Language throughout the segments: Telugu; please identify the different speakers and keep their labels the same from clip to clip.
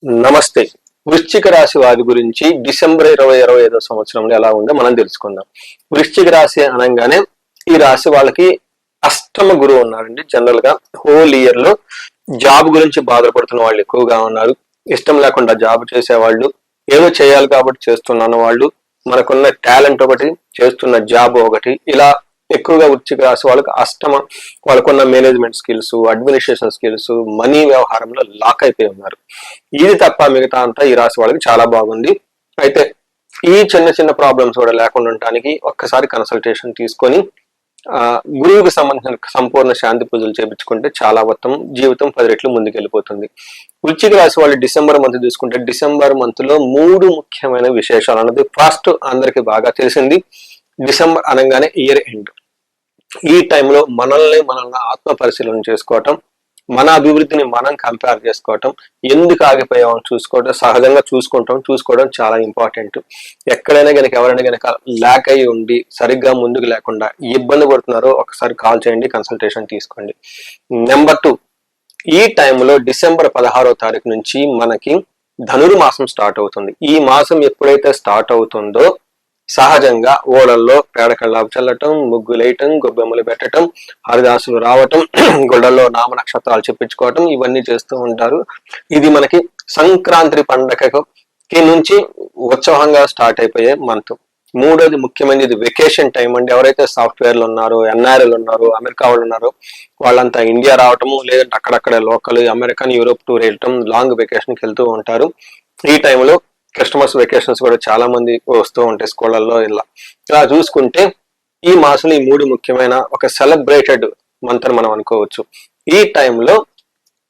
Speaker 1: నమస్తే. వృశ్చిక రాశి వారి గురించి డిసెంబర్ 2025 సంవత్సరంలో ఎలా ఉందో మనం తెలుసుకుందాం. వృశ్చిక రాశి అనగానే ఈ రాశి వాళ్ళకి అష్టమ గురువు ఉన్నారండి. జనరల్ గా హోల్ ఇయర్ లో జాబ్ గురించి బాధపడుతున్న వాళ్ళు ఎక్కువగా ఉన్నారు. ఇష్టం లేకుండా జాబ్ చేసేవాళ్ళు, ఏదో చేయాలి కాబట్టి చేస్తున్నాను వాళ్ళు, మనకున్న టాలెంట్ ఒకటి, చేస్తున్న జాబ్ ఒకటి, ఇలా ఎక్కువగా వృశ్చిక రాశి వాళ్ళకి వాళ్ళకున్న management skills, administration skills, money వ్యవహారంలో లాక్ అయిపోయి ఉన్నారు. ఇది తప్ప మిగతా అంతా ఈ రాశి వాళ్ళకి చాలా బాగుంది. అయితే ఈ చిన్న చిన్న ప్రాబ్లమ్స్ కూడా లేకుండా ఉండటానికి ఒక్కసారి కన్సల్టేషన్ తీసుకొని గురువుకి సంబంధించిన సంపూర్ణ శాంతి పూజలు చేపించుకుంటే చాలా మొత్తం జీవితం 10 రెట్లు ముందుకెళ్ళిపోతుంది. వృశ్చిక రాశి వాళ్ళు డిసెంబర్ మంత్ తీసుకుంటే డిసెంబర్ మంత్ లో 3 ముఖ్యమైన విశేషాలు అన్నది. ఫస్ట్, అందరికి బాగా తెలిసింది, డిసెంబర్ అనగానే ఇయర్ ఎండ్. ఈ టైంలో మనల్ని ఆత్మ పరిశీలన చేసుకోవటం, మన అభివృద్ధిని మనం కంపేర్ చేసుకోవటం, ఎందుకు ఆగిపోయామని సహజంగా చూసుకోవడం చాలా ఇంపార్టెంట్. ఎక్కడైనా కనుక ఎవరైనా కనుక ల్యాక్ అయ్యి ఉండి సరిగ్గా ముందుకు లేకుండా ఇబ్బంది పడుతున్నారో ఒకసారి కాల్ చేయండి, కన్సల్టేషన్ తీసుకోండి. నెంబర్ 2, ఈ టైంలో డిసెంబర్ 16వ తారీఖు నుంచి మనకి ధనుర్మాసం స్టార్ట్ అవుతుంది. ఈ మాసం ఎప్పుడైతే స్టార్ట్ అవుతుందో సహజంగా ఓడల్లో పేడకళ్ళాపు చల్లటం, ముగ్గులేయటం, గొబ్బెమ్మలు పెట్టడం, హరిదాసులు రావటం, గుళ్ళల్లో నామ నక్షత్రాలు చెప్పించుకోవటం, ఇవన్నీ చేస్తూ ఉంటారు. ఇది మనకి సంక్రాంతి పండగకి నుంచి ఉత్సవంగా స్టార్ట్ అయిపోయే మంత్. మూడోది ముఖ్యమైనది, ఇది వెకేషన్ టైం అండి. ఎవరైతే సాఫ్ట్వేర్లు ఉన్నారో, ఎన్ఆర్ఎల్ ఉన్నారో, అమెరికా వాళ్ళు ఉన్నారో వాళ్ళంతా ఇండియా రావటము, లేదంటే అక్కడక్కడే లోకల్ అమెరికన్, యూరోప్ టూర్ వెళ్ళటం, లాంగ్ వెకేషన్కి వెళ్తూ ఉంటారు. ఈ టైంలో కస్టమర్స్ వెకేషన్స్ కూడా చాలా మంది వస్తూ ఉంటాయి స్కూళ్ళల్లో. ఇలా చూసుకుంటే ఈ మాసం ఈ 3 ముఖ్యమైన ఒక సెలబ్రేటెడ్ మంత్ అని మనం అనుకోవచ్చు. ఈ టైంలో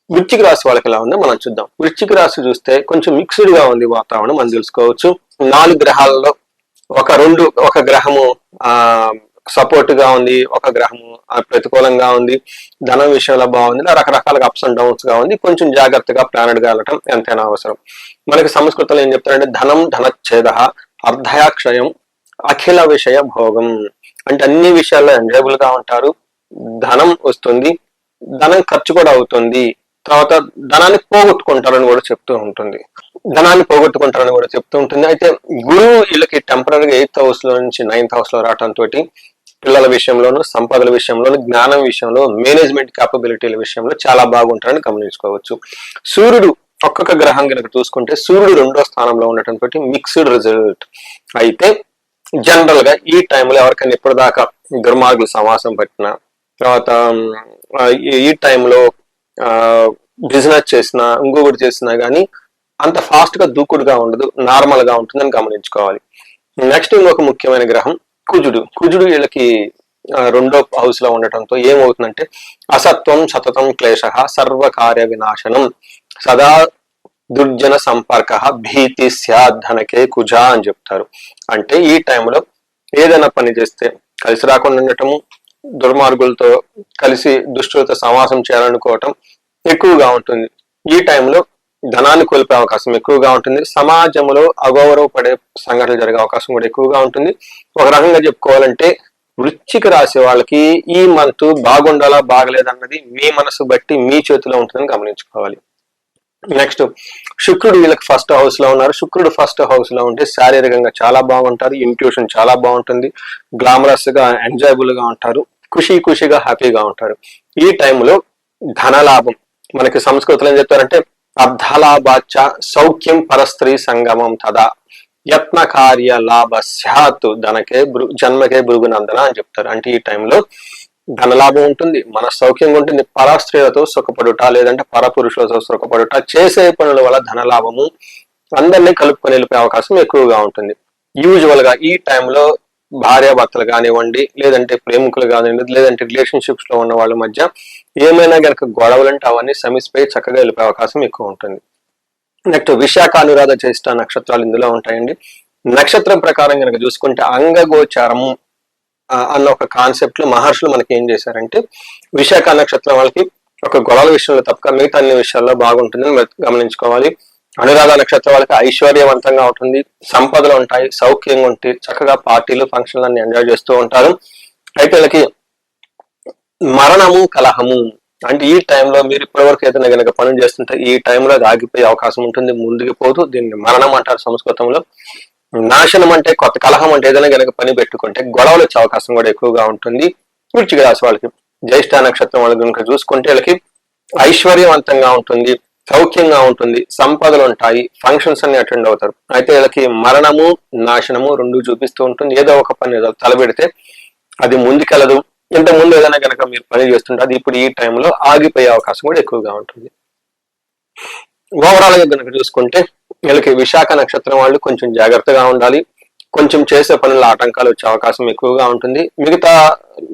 Speaker 1: వృశ్చిక రాశి వాళ్ళకి ఎలా ఉందో మనం చూద్దాం. వృశ్చిక రాశి చూస్తే కొంచెం మిక్స్డ్ గా ఉంది వాతావరణం మనం తెలుసుకోవచ్చు. 4 గ్రహాలలో ఒక గ్రహము సపోర్ట్ గా ఉంది, ఒక గ్రహము ప్రతికూలంగా ఉంది, ధనం విషయంలో బాగుంది, రకరకాలుగా అప్స్ అండ్ డౌన్స్ గా ఉంది. కొంచెం జాగ్రత్తగా ప్లానెడ్ గా వెళ్ళటం ఎంతైనా అవసరం. మనకి సంస్కృతంలో ఏం చెప్తారంటే ధనం ధనచ్ఛేద అర్ధయాక్షయం అఖిల విషయ భోగం. అంటే అన్ని విషయాల్లో ఎంజాయబుల్ గా ఉంటారు, ధనం వస్తుంది, ధనం ఖర్చు కూడా అవుతుంది, తర్వాత ధనాన్ని పోగొట్టుకుంటారని కూడా చెప్తూ ఉంటుంది. అయితే గురువు వీళ్ళకి టెంపరీగా 8th హౌస్ లో నుంచి 9th హౌస్ లో రావడంతో పిల్లల విషయంలోను, సంపదల విషయంలోను, జ్ఞానం విషయంలో, మేనేజ్మెంట్ క్యాపబిలిటీల విషయంలో చాలా బాగుంటారని గమనించుకోవచ్చు. సూర్యుడు ఒక్కొక్క గ్రహం కనుక చూసుకుంటే సూర్యుడు 2వ స్థానంలో ఉండటంతో మిక్స్డ్ రిజల్ట్. అయితే జనరల్ గా ఈ టైంలో ఎవరికైనా ఇప్పటిదాకా దుర్మార్గులు సమాసం పట్టిన తర్వాత ఈ టైంలో బిజినెస్ చేసినా ఇంకొకటి చేసినా గానీ అంత ఫాస్ట్ గా దూకుడుగా ఉండదు, నార్మల్ గా ఉంటుందని గమనించుకోవాలి. నెక్స్ట్ ఇంకొక ముఖ్యమైన గ్రహం కుజుడు వీళ్ళకి 2వ హౌస్ లో ఉండటంతో ఏమవుతుందంటే అసత్వం సతతం క్లేశ సర్వకార్య వినాశనం సదా దుర్జన సంపర్క భీతి ధనకే కుజ అని చెప్తారు. అంటే ఈ టైంలో ఏదైనా పని చేస్తే కలిసి రాకుండా ఉండటము, దుర్మార్గులతో కలిసి దుష్టులతో సమాసం చేయాలనుకోవటం ఎక్కువగా ఉంటుంది. ఈ టైంలో ధనాన్ని కోల్పోయే అవకాశం ఎక్కువగా ఉంటుంది. సమాజంలో అగౌరవపడే సంఘటనలు జరిగే అవకాశం కూడా ఎక్కువగా ఉంటుంది. ఒక రకంగా చెప్పుకోవాలంటే వృశ్చిక రాశి వాళ్ళకి ఈ మంత్ బాగుండాలా బాగలేదన్నది మీ మనసు బట్టి మీ చేతిలో ఉంటుందని గమనించుకోవాలి. నెక్స్ట్, శుక్రుడు వీళ్ళకి 1st హౌస్ లో ఉన్నారు. శుక్రుడు 1st హౌస్ లో ఉంటే శారీరకంగా చాలా బాగుంటారు, ఇంట్యూషన్ చాలా బాగుంటుంది, గ్లామరస్ గా ఎంజాయబుల్ గా ఉంటారు, ఖుషిగా హ్యాపీగా ఉంటారు. ఈ టైంలో ధనలాభం, మనకి సంస్కృతిలో ఏం చెప్తారంటే అర్ధలాభాచ సౌఖ్యం పరస్త్రీ సంగమం తదా యత్న కార్య లాభ స్యాత్ జన్మకే భృగునందన అని చెప్తారు. అంటే ఈ టైంలో ధనలాభం ఉంటుంది, మన సౌఖ్యంగా ఉంటుంది, పరస్త్రీలతో సుఖపడుట లేదంటే పరపురుషులతో సుఖపడుట, చేసే పనుల వల్ల ధనలాభము, అందరినీ కలుపుకొని వెళ్ళిపోయే అవకాశం ఎక్కువగా ఉంటుంది. యూజువల్ గా ఈ టైంలో భార్యాభర్తలు కానివ్వండి, లేదంటే ప్రేమికులు కానివ్వండి, లేదంటే రిలేషన్షిప్స్ లో ఉన్న వాళ్ళ మధ్య ఏమైనా గనక గొడవలంటే అవన్నీ సమిసిపోయి చక్కగా వెళ్ళిపోయే అవకాశం ఎక్కువ ఉంటుంది. నెక్స్ట్, విశాఖ అనురాధ జ్యేష్ఠ నక్షత్రాలు ఇందులో ఉంటాయండి. నక్షత్రం ప్రకారం కనుక చూసుకుంటే అంగగోచారము అన్న ఒక కాన్సెప్ట్ లో మహర్షులు మనకి ఏం చేశారంటే విశాఖ నక్షత్రం వాళ్ళకి ఒక గొడవల విషయంలో తప్పక మిగతా అన్ని విషయాల్లో బాగుంటుందని గమనించుకోవాలి. అనురాధ నక్షత్రం వాళ్ళకి ఐశ్వర్యవంతంగా ఉంటుంది, సంపదలు ఉంటాయి, సౌఖ్యంగా ఉంటాయి, చక్కగా పార్టీలు ఫంక్షన్లు అన్ని ఎంజాయ్ చేస్తూ ఉంటారు. అయితే వీళ్ళకి మరణము కలహము అంటే ఈ టైంలో మీరు ఇప్పటివరకు ఏదైనా కనుక పనులు చేస్తుంటే ఈ టైంలో అది ఆగిపోయే అవకాశం ఉంటుంది, ముందుకు పోతూ. దీన్ని మరణం అంటారు సంస్కృతంలో. నాశనం అంటే కొత్త కలహం అంటే ఏదైనా కనుక పని పెట్టుకుంటే గొడవలు వచ్చే అవకాశం కూడా ఎక్కువగా ఉంటుంది. వృశ్చిక రాశి వాళ్ళకి జ్యేష్ఠ నక్షత్రం వాళ్ళకి కనుక చూసుకుంటే వీళ్ళకి ఐశ్వర్యవంతంగా ఉంటుంది, సౌఖ్యంగా ఉంటుంది, సంపదలు ఉంటాయి, ఫంక్షన్స్ అన్ని అటెండ్ అవుతారు. అయితే వీళ్ళకి మరణము నాశనము రెండు చూపిస్తూ ఉంటుంది. ఏదో ఒక పని తలబెడితే అది ముందుకెళ్ళదు. ఇంత ముందు ఏదైనా కనుక మీరు పని చేస్తుంటే అది ఇప్పుడు ఈ టైంలో ఆగిపోయే అవకాశం కూడా ఎక్కువగా ఉంటుంది. ఓవరాల్ గా కనుక చూసుకుంటే వీళ్ళకి విశాఖ నక్షత్రం వాళ్ళు కొంచెం జాగ్రత్తగా ఉండాలి, కొంచెం చేసే పనుల్లో ఆటంకాలు వచ్చే అవకాశం ఎక్కువగా ఉంటుంది. మిగతా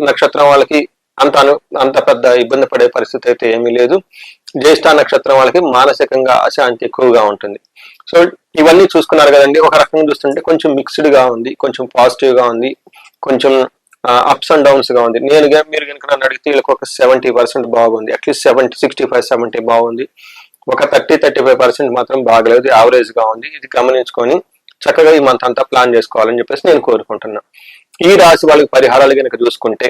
Speaker 1: నక్షత్రం వాళ్ళకి అంత పెద్ద ఇబ్బంది పడే పరిస్థితి అయితే ఏమీ లేదు. జ్యేష్ఠ నక్షత్రం వాళ్ళకి మానసికంగా అశాంతి ఎక్కువగా ఉంటుంది. సో ఇవన్నీ చూసుకున్నారు కదండి. ఒక రకంగా చూస్తుంటే కొంచెం మిక్స్డ్ గా ఉంది, కొంచెం పాజిటివ్ గా ఉంది, కొంచెం అప్స్ అండ్ డౌన్స్ గా ఉంది. మీరు కనుక నన్ను అడిగితే వీళ్ళకి ఒక 70% బాగుంది, అట్లీస్ట్ 65-70 బాగుంది. ఒక 30-35% మాత్రం బాగలేదు, యావరేజ్ గా ఉంది. ఇది గమనించుకొని చక్కగా ఈ మంత్ అంతా ప్లాన్ చేసుకోవాలని చెప్పేసి నేను కోరుకుంటున్నా. ఈ రాశి వాళ్ళకి పరిహారాలు కనుక చూసుకుంటే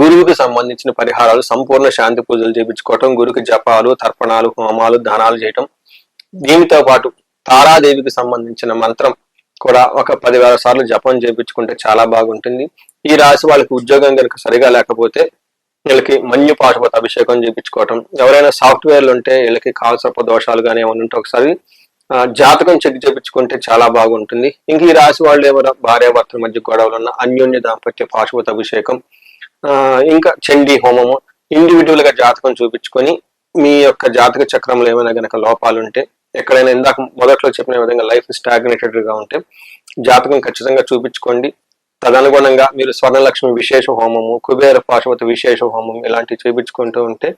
Speaker 1: గురువుకి సంబంధించిన పరిహారాలు, సంపూర్ణ శాంతి పూజలు చేయించుకోవటం, గురుకి జపాలు, తర్పణాలు, హోమాలు, దానాలు చేయటం. దీనితో పాటు తారాదేవికి సంబంధించిన మంత్రం కూడా ఒక 10,000 సార్లు జపం చేయించుకుంటే చాలా బాగుంటుంది. ఈ రాశి వాళ్ళకి ఉద్యోగం కనుక సరిగా లేకపోతే వీళ్ళకి మన్యు పాశుపత అభిషేకం చేయించుకోవటం. ఎవరైనా సాఫ్ట్వేర్లు ఉంటే వీళ్ళకి కాల్సర్ప దోషాలు కానీ ఏమైనా ఉంటే ఒకసారి జాతకం చెక్ చేయించుకుంటే చాలా బాగుంటుంది. ఇంక ఈ రాశి వాళ్ళు ఎవరైనా భార్యాభర్తల మధ్య గొడవలు ఉన్న అన్యోన్య దాంపత్య పాశుపత అభిషేకం, ఇంకా చండీ హోమము, ఇండివిజువల్ గా జాతకం చూపించుకొని మీ యొక్క జాతక చక్రంలో ఏమైనా గనక లోపాలు ఉంటే, ఎక్కడైనా ఇందాక మొదట్లో చెప్పిన విధంగా లైఫ్ స్టాగ్నేటెడ్ గా ఉంటే జాతకం ఖచ్చితంగా చూపించుకోండి. తదనుగుణంగా మీరు స్వర్ణలక్ష్మి విశేష హోమము, కుబేర పాశుపత విశేష హోమం ఇలాంటివి చేయించుకుంటూ ఉంటే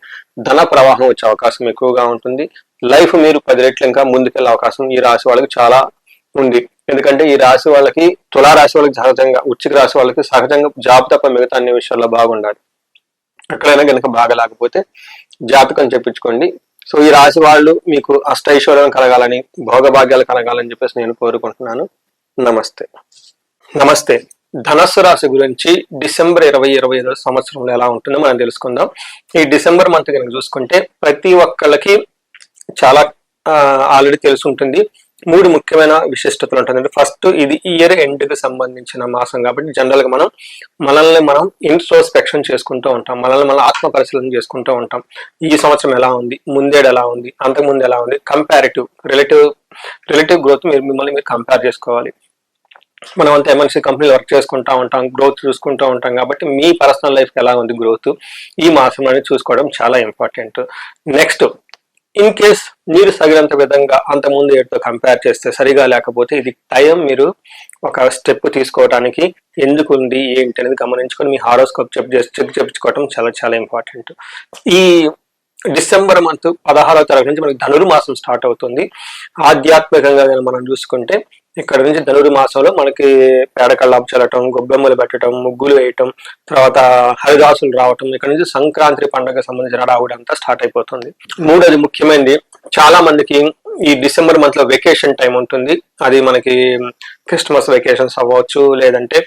Speaker 1: ధన ప్రవాహం వచ్చే అవకాశం ఎక్కువగా ఉంటుంది. లైఫ్ మీరు 10 రెట్లు ఇంకా ముందుకెళ్ళే అవకాశం ఈ రాశి వాళ్ళకి చాలా ఉంది. ఎందుకంటే ఈ రాశి వాళ్ళకి, తులారాశి వాళ్ళకి సహజంగా, వృశ్చిక రాశి వాళ్ళకి సహజంగా జాబ్ తప్ప మిగతా అన్ని విషయాల్లో బాగుండాలి. ఎక్కడైనా కనుక బాగలేకపోతే జాతకం చెప్పించుకోండి. సో ఈ రాశి వాళ్ళు మీకు అష్టైశ్వర్యం కలగాలని, భోగభాగ్యాలు కలగాలని చెప్పేసి నేను కోరుకుంటున్నాను. నమస్తే. నమస్తే. ధనస్సు రాశి గురించి డిసెంబర్ 2025 సంవత్సరంలో ఎలా ఉంటుందో మనం తెలుసుకుందాం. ఈ డిసెంబర్ మంత్ కనుక చూసుకుంటే ప్రతి ఒక్కళ్ళకి చాలా ఆల్రెడీ తెలిసి ఉంటుంది. 3 ముఖ్యమైన విశిష్టతలు ఉంటుంది. ఫస్ట్, ఇది ఇయర్ ఎండ్ కి సంబంధించిన మాసం కాబట్టి జనరల్ గా మనల్ని మనం ఇంట్రోస్పెక్షన్ చేసుకుంటూ ఉంటాం, మనల్ని మనం ఆత్మ పరిశీలన చేసుకుంటూ ఉంటాం. ఈ సంవత్సరం ఎలా ఉంది, ముందేడు ఎలా ఉంది, అంతకుముందు ఎలా ఉంది, కంపారిటివ్ రిలేటివ్ గ్రోత్ మిమ్మల్ని మీరు కంపేర్ చేసుకోవాలి. మనం అంతా ఎంఎన్సీ కంపెనీలో వర్క్ చేసుకుంటూ ఉంటాం, గ్రోత్ చూసుకుంటూ ఉంటాం కాబట్టి మీ పర్సనల్ లైఫ్ ఎలా ఉంది గ్రోత్ ఈ మాసంలోనే చూసుకోవడం చాలా ఇంపార్టెంట్. నెక్స్ట్, ఇన్ కేస్ మీరు సగినంత విధంగా అంతకుముందు ఏడుతో కంపేర్ చేస్తే సరిగా లేకపోతే ఇది టైం మీరు ఒక స్టెప్ తీసుకోవడానికి ఎందుకు ఉంది ఏంటి అనేది గమనించుకొని మీ హారోస్కోప్ చెక్ చేయించుకోవడం చాలా చాలా ఇంపార్టెంట్. ఈ డిసెంబర్ మంత్ 16వ తారీఖు నుంచి మనకి ధనుర్మాసం స్టార్ట్ అవుతుంది. ఆధ్యాత్మికంగా మనం చూసుకుంటే ఇక్కడ నుంచి ధనుర్మాసంలో మనకి పేడకళ్ళాపు చల్లటం, గొబ్బెమ్మలు పెట్టడం, ముగ్గులు వేయటం, తర్వాత హరిదాసులు రావటం, ఇక్కడ నుంచి సంక్రాంతి పండుగ సంబంధించిన హడావుడి అంతా స్టార్ట్ అయిపోతుంది. మూడోది ముఖ్యమైనది, చాలా మందికి ఈ డిసెంబర్ మంత్ లో వెకేషన్ టైం ఉంటుంది. అది మనకి క్రిస్మస్ వెకేషన్స్ అవ్వచ్చు, లేదంటే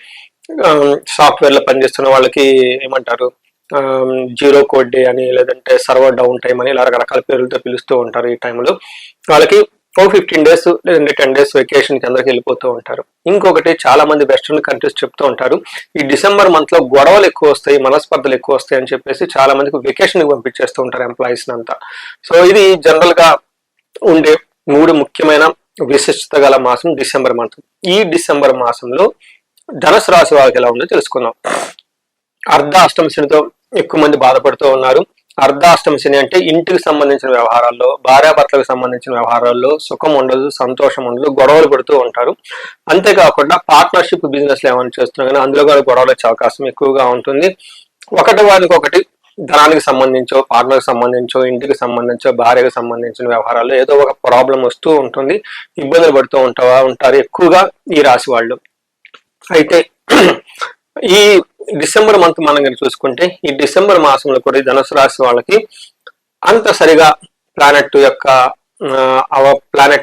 Speaker 1: సాఫ్ట్వేర్ లో పనిచేస్తున్న వాళ్ళకి ఏమంటారు జీరో కోడ్ డే అని, లేదంటే సర్వర్ డౌన్ టైం అని, ఇలా రకరకాల పేర్లతో పిలుస్తూ ఉంటారు. ఈ టైంలో వాళ్ళకి 15 days లేదంటే 10 days వెకేషన్ కిందకి వెళ్ళిపోతూ ఉంటారు. ఇంకొకటి, చాలా మంది వెస్టర్న్ కంట్రీస్ చెప్తూ ఉంటారు ఈ డిసెంబర్ మంత్ లో గొడవలు ఎక్కువ వస్తాయి, మనస్పర్ధలు ఎక్కువ వస్తాయి అని చెప్పేసి చాలా మందికి వెకేషన్ కి పంపించేస్తూ ఉంటారు ఎంప్లాయీస్ అంతా. సో ఇది జనరల్ గా ఉండే 3 ముఖ్యమైన విశిష్టత గల మాసం డిసెంబర్ మంత్. ఈ డిసెంబర్ మాసంలో ధనుసు రాశి వాళ్ళకి ఎలా ఉందో తెలుసుకుందాం. అర్ధాష్టమ శనితో ఎక్కువ మంది బాధపడుతూ ఉన్నారు. అర్ధాష్టమ శని అంటే ఇంటికి సంబంధించిన వ్యవహారాల్లో, భార్యాభర్తలకు సంబంధించిన వ్యవహారాల్లో సుఖం ఉండదు, సంతోషం ఉండదు, గొడవలు పడుతూ ఉంటారు. అంతేకాకుండా పార్ట్నర్షిప్ బిజినెస్ లో ఏమైనా చేస్తున్నా కానీ అందులో కూడా గొడవలు వచ్చే అవకాశం ఎక్కువగా ఉంటుంది. ఒకటి ధనానికి సంబంధించో, పార్ట్నర్కి సంబంధించో, ఇంటికి సంబంధించో, భార్యకు సంబంధించిన వ్యవహారాల్లో ఏదో ఒక ప్రాబ్లం వస్తూ ఉంటుంది, ఇబ్బందులు పడుతూ ఉంటారు ఎక్కువగా ఈ రాశి వాళ్ళు. అయితే ఈ డిసెంబర్ మంత్ మనం కనుక చూసుకుంటే ఈ డిసెంబర్ మాసంలో కూడా ధనుసు రాశి వాళ్ళకి అంత సరిగా ప్లానెట్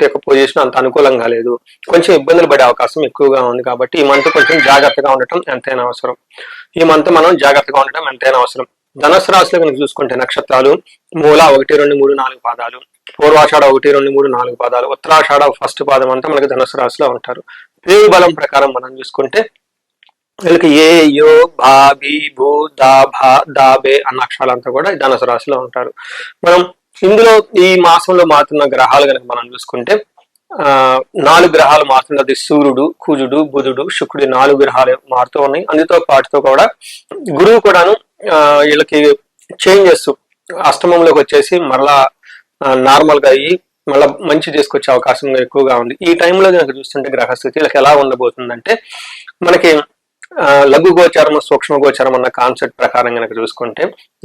Speaker 1: యొక్క పొజిషన్ అంత అనుకూలంగా లేదు, కొంచెం ఇబ్బందులు పడే అవకాశం ఎక్కువగా ఉంది. కాబట్టి ఈ మంత్ కొంచెం జాగ్రత్తగా ఉండటం ఎంతైనా అవసరం. ధనుసు రాశిలో కనుక చూసుకుంటే నక్షత్రాలు మూల 1, 2, 3, 4 పాదాలు, పూర్వాషాఢ 1, 2, 3, 4 పాదాలు, ఉత్తరాషాఢ ఫస్ట్ పాదం అంతా మనకి ధనుసు రాశిలో ఉంటారు. పేరు బలం ప్రకారం మనం చూసుకుంటే వీళ్ళకి ఏ, యో, భా, బి, భూ, దా, భా, దా, బే అన్న అక్షరాలంతా కూడా ధనుసు రాశిలో ఉంటారు. మనం ఇందులో ఈ మాసంలో మారుతున్న గ్రహాలు కనుక మనం చూసుకుంటే 4 గ్రహాలు మారుతున్నది. సూర్యుడు, కుజుడు, బుధుడు, శుక్రుడు 4 గ్రహాలు మారుతూ ఉన్నాయి. అందుతో పాటుతో కూడా గురువు కూడాను వీళ్ళకి చేంజెస్ అష్టమంలోకి వచ్చేసి మరలా నార్మల్ గా అయ్యి మళ్ళీ మంచి తీసుకొచ్చే అవకాశం ఎక్కువగా ఉంది. ఈ టైంలో కనుక చూస్తుంటే గ్రహస్థితి వీళ్ళకి ఎలా ఉండబోతుందంటే మనకి లఘు గోచారం, సూక్ష్మ గోచారం అన్న కాన్సెప్ట్ ప్రకారం కనుక చూసుకుంటే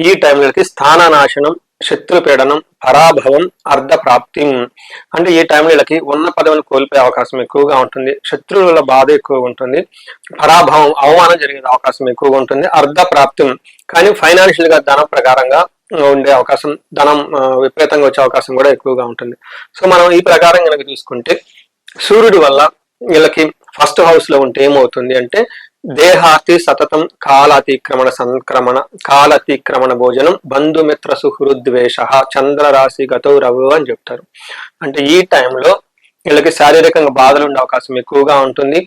Speaker 1: ఈ టైంలోకి స్థాననాశనం, శత్రుపీడనం, పరాభవం, అర్ధ ప్రాప్తి. అంటే ఈ టైంలో వీళ్ళకి ఉన్న పదవిని కోల్పోయే అవకాశం ఎక్కువగా ఉంటుంది. శత్రువుల బాధ ఎక్కువగా ఉంటుంది. పరాభవం, అవమానం జరిగే అవకాశం ఎక్కువగా ఉంటుంది. అర్ధ ప్రాప్తి కానీ ఫైనాన్షియల్ గా ధనం ప్రకారంగా ఉండే అవకాశం, ధనం విపరీతంగా వచ్చే అవకాశం కూడా ఎక్కువగా ఉంటుంది. సో మనం ఈ ప్రకారం కనుక చూసుకుంటే సూర్యుడి వల్ల వీళ్ళకి ఫస్ట్ హౌస్ లో ఉంటే ఏమవుతుంది అంటే దేహాతి సతతం కాలాతిక్రమణ సంక్రమణ, కాలాతిక్రమణ భోజనం, బంధుమిత్ర సుహృద్వేష, చంద్ర రాశి గతో రవు అని చెప్తారు. అంటే ఈ టైంలో వీళ్ళకి శారీరకంగా బాధలు ఉండే అవకాశం ఎక్కువగా ఉంటుంది.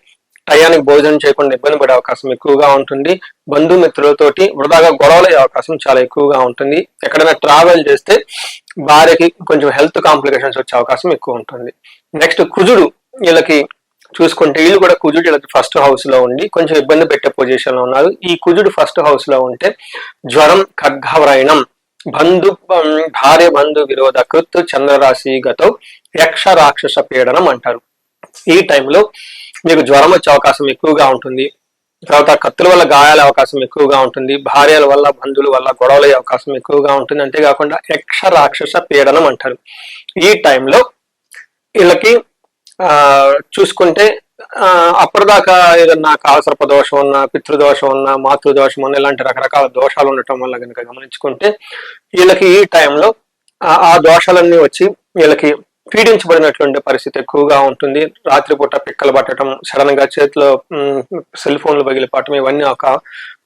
Speaker 1: టయానికి భోజనం చేయకుండా ఇబ్బంది పడే అవకాశం ఎక్కువగా ఉంటుంది. బంధుమిత్రులతోటి వృధాగా గొడవలు అయ్యే అవకాశం చాలా ఎక్కువగా ఉంటుంది. ఎక్కడైనా ట్రావెల్ చేస్తే భార్యకి కొంచెం హెల్త్ కాంప్లికేషన్స్ వచ్చే అవకాశం ఎక్కువ ఉంటుంది. నెక్స్ట్ కుజుడు వీళ్ళకి చూసుకుంటే వీళ్ళు కూడా కుజుడు వీళ్ళకి ఫస్ట్ హౌస్ లో ఉండి కొంచెం ఇబ్బంది పెట్టే పొజిషన్ లో ఉన్నారు. ఈ కుజుడు ఫస్ట్ హౌస్ లో ఉంటే జ్వరం, ఖడ్గవ్రైనం, భార్య బంధు విరోధ కృత్, చంద్రరాశి గతో యక్ష రాక్షస పీడనం అంటారు. ఈ టైంలో మీకు జ్వరం వచ్చే అవకాశం ఎక్కువగా ఉంటుంది. తర్వాత కత్తుల వల్ల గాయాల అవకాశం ఎక్కువగా ఉంటుంది. భార్యల వల్ల, బంధువుల వల్ల గొడవల అవకాశం ఎక్కువగా ఉంటుంది. అంతేకాకుండా యక్ష రాక్షస పీడనం అంటారు. ఈ టైంలో వీళ్ళకి చూసుకుంటే అప్పటిదాకా ఏదన్నా కాలసర్ప దోషం ఉన్నా, పితృదోషం ఉన్నా, మాతృదోషం ఉన్నా ఇలాంటి రకరకాల దోషాలు ఉండటం వల్ల కనుక గమనించుకుంటే వీళ్ళకి ఈ టైంలో ఆ దోషాలన్నీ వచ్చి వీళ్ళకి పీడించబడినటువంటి పరిస్థితి ఎక్కువగా ఉంటుంది. రాత్రిపూట పిక్కలు పట్టడం, సడన్ గా చేతిలో సెల్ ఫోన్లు పగిలిపడటం, ఇవన్నీ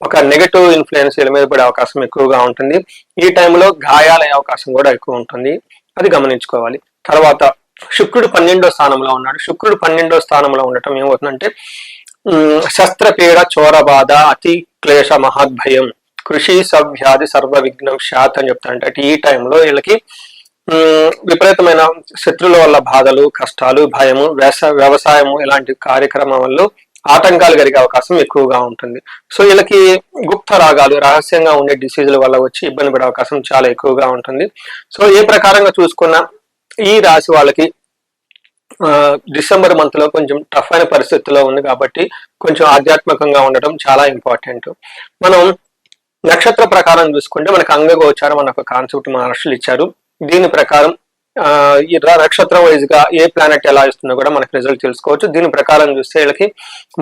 Speaker 1: ఒక నెగటివ్ ఇన్ఫ్లుయెన్స్ వీళ్ళ మీద పడే అవకాశం ఎక్కువగా ఉంటుంది. ఈ టైంలో గాయాలయ్యే అవకాశం కూడా ఎక్కువ ఉంటుంది. అది గమనించుకోవాలి. తర్వాత శుక్రుడు 12వ స్థానంలో ఉన్నాడు. శుక్రుడు 12వ స్థానంలో ఉండటం ఏమవుతుందంటే శస్త్రపీడ, చోరబాధ, అతి క్లేశ, మహద్భయం, కృషి సవ్యాధి, సర్వ విఘ్నం శాత్ అని చెప్తారంటే ఈ టైంలో వీళ్ళకి విపరీతమైన శత్రువుల వల్ల బాధలు, కష్టాలు, భయము, వ్యవసాయము ఇలాంటి కార్యక్రమాల్లో ఆటంకాలు కలిగే అవకాశం ఎక్కువగా ఉంటుంది. సో వీళ్ళకి గుప్త రాగాలు, రహస్యంగా ఉండే డిసీజుల వల్ల వచ్చి ఇబ్బంది పడే అవకాశం చాలా ఎక్కువగా ఉంటుంది. సో ఏ ప్రకారంగా చూసుకున్నా ఈ రాశి వాళ్ళకి డిసెంబర్ మంత్ లో కొంచెం టఫ్ అయిన పరిస్థితిలో ఉంది కాబట్టి కొంచెం ఆధ్యాత్మికంగా ఉండటం చాలా ఇంపార్టెంట్. మనం నక్షత్ర ప్రకారం చూసుకుంటే మనకు అంగగోచారం అన్న ఒక కాన్సెప్ట్ మహర్షులు ఇచ్చారు. దీని ప్రకారం ఈ నక్షత్రం వైజ్ గా ఏ ప్లానెట్ ఎలా ఇస్తుందో కూడా మనకి రిజల్ట్ తెలుసుకోవచ్చు. దీని ప్రకారం చూస్తే వీళ్ళకి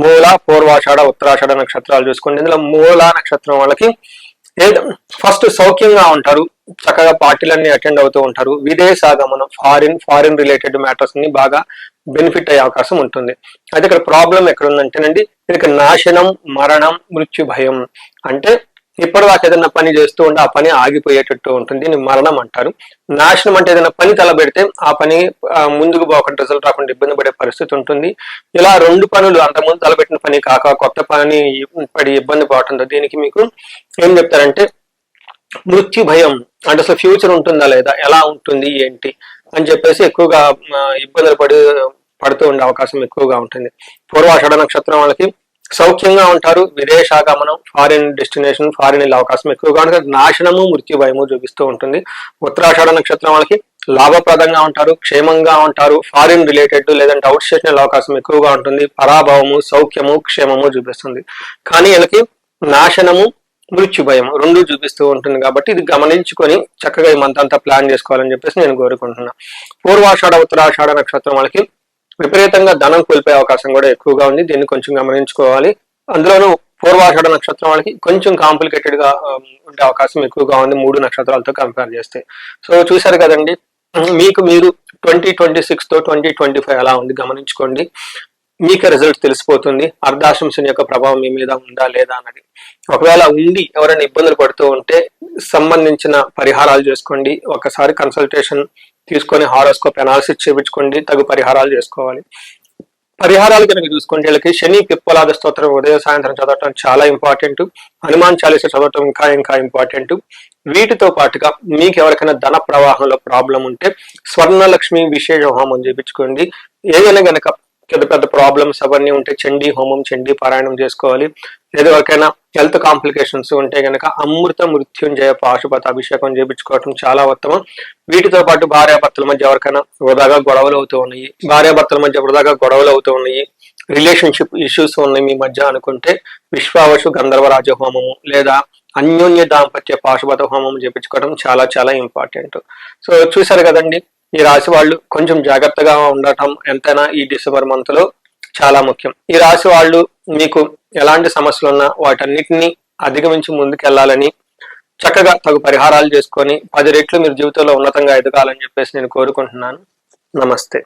Speaker 1: మూల, పూర్వాషాఢ, ఉత్తరాషాఢ నక్షత్రాలు చూసుకుంటే ఇందులో మూల నక్షత్రం వాళ్ళకి ఫస్ట్ సౌఖ్యంగా ఉంటారు, చక్కగా పార్టీలన్నీ అటెండ్ అవుతూ ఉంటారు. విదేశాగమనం, ఫారిన్ రిలేటెడ్ మ్యాటర్స్ ని బాగా బెనిఫిట్ అయ్యే అవకాశం ఉంటుంది. అయితే ఇక్కడ ప్రాబ్లం ఎక్కడ ఉందంటేనండి వీళ్ళకి నాశనం, మరణం, మృత్యు భయం. అంటే ఇప్పటిదాకా ఏదైనా పని చేస్తూ ఉంటే ఆ పని ఆగిపోయేటట్టు ఉంటుంది. దీన్ని మరణం అంటారు. నాశనం అంటే ఏదైనా పని తలబెడితే ఆ పని ముందుకు పోకుండా రిజల్ట్ రాకుండా ఇబ్బంది పడే పరిస్థితి ఉంటుంది. ఇలా 2 పనులు అంతకుముందు తలబెట్టిన పని కాక కొత్త పని పడి ఇబ్బంది పడుతుంది. దీనికి మీకు ఏం చెప్తారంటే మృత్యు భయం. అంటే అసలు ఫ్యూచర్ ఉంటుందా లేదా, ఎలా ఉంటుంది ఏంటి అని చెప్పేసి ఎక్కువగా ఇబ్బందులు పడుతూ ఉండే అవకాశం ఎక్కువగా ఉంటుంది. పూర్వాషాఢ నక్షత్రం వాళ్ళకి సౌఖ్యంగా ఉంటారు, విదేశాగమనం, ఫారిన్ డెస్టినేషన్, ఫారిన్ వెళ్ళే అవకాశం ఎక్కువగా ఉంటుంది. నాశనము, మృత్యు భయము చూపిస్తూ ఉంటుంది. ఉత్తరాషాఢ నక్షత్రం వాళ్ళకి లాభప్రదంగా ఉంటారు, క్షేమంగా ఉంటారు, ఫారిన్ రిలేటెడ్ లేదంటే అవుట్ స్టేషన్ వెళ్ళే అవకాశం ఎక్కువగా ఉంటుంది. పరాభవము, సౌఖ్యము, క్షేమము చూపిస్తుంది. కానీ వీళ్ళకి నాశనము, మృత్యు భయం 2 చూపిస్తూ ఉంటుంది. కాబట్టి ఇది గమనించుకొని చక్కగా ఈ మంత్ అంతా ప్లాన్ చేసుకోవాలని చెప్పేసి నేను కోరుకుంటున్నా. పూర్వాషాఢ, ఉత్తరాషాఢ నక్షత్రం వాళ్ళకి విపరీతంగా ధనం కోల్పోయే అవకాశం కూడా ఎక్కువగా ఉంది. దీన్ని కొంచెం గమనించుకోవాలి. అందులోనూ పూర్వాషాఢ నక్షత్రం వాళ్ళకి కొంచెం కాంప్లికేటెడ్ గా ఉండే అవకాశం ఎక్కువగా ఉంది 3 నక్షత్రాలతో కంపేర్ చేస్తే. సో చూసారు కదండి, మీకు మీరు 2026 తో 2025 ఎలా ఉంది గమనించుకోండి. మీకే రిజల్ట్ తెలిసిపోతుంది. అర్ధాశ్రం శని యొక్క ప్రభావం మీ మీద ఉందా లేదా అన్నది. ఒకవేళ ఉండి ఎవరైనా ఇబ్బందులు పడుతూ ఉంటే సంబంధించిన పరిహారాలు చేసుకోండి. ఒకసారి కన్సల్టేషన్ తీసుకొని హారోస్కోప్ అనాలిసిస్ చేయించుకోండి. తగు పరిహారాలు చేసుకోవాలి. పరిహారాలు కనుక చూసుకుంటే వీళ్ళకి శని పిప్పలాద స్తోత్రం ఉదయం సాయంత్రం చదవటం చాలా ఇంపార్టెంట్. హనుమాన్ చాలీస చదవటం ఇంకా ఇంపార్టెంట్. వీటితో పాటుగా మీకు ఎవరికైనా ధన ప్రవాహంలో ప్రాబ్లం ఉంటే స్వర్ణలక్ష్మి విశేష హోమం చేయించుకోండి. ఏదైనా గనక పెద్ద పెద్ద ప్రాబ్లమ్స్ అవన్నీ ఉంటే చండీ హోమం, చండీ పారాయణం చేసుకోవాలి. లేదా ఎవరికైనా హెల్త్ కాంప్లికేషన్స్ ఉంటే గనక అమృత మృత్యుంజయ పాశుపత అభిషేకం చేయించుకోవటం చాలా ఉత్తమం. వీటితో పాటు భార్యాభర్తల మధ్య ఎవరికైనా వృధాగా గొడవలు అవుతూ ఉన్నాయి, రిలేషన్షిప్ ఇష్యూస్ ఉన్నాయి మీ మధ్య అనుకుంటే విశ్వావసు గంధర్వరాజ హోమము లేదా అన్యోన్య దాంపత్య పాశుపత హోమం చేయించుకోవడం చాలా చాలా ఇంపార్టెంట్. సో చూసారు కదండి, ఈ రాశి వాళ్ళు కొంచెం జాగ్రత్తగా ఉండటం ఎంతైనా ఈ డిసెంబర్ మంత్ లో చాలా ముఖ్యం. ఈ రాశి వాళ్ళు మీకు ఎలాంటి సమస్యలు ఉన్నా వాటన్నిటిని అధిగమించి ముందుకెళ్లాలని, చక్కగా తగు పరిహారాలు చేసుకొని 10 రెట్లు మీరు జీవితంలో ఉన్నతంగా ఎదగాలని చెప్పేసి నేను కోరుకుంటున్నాను. నమస్తే.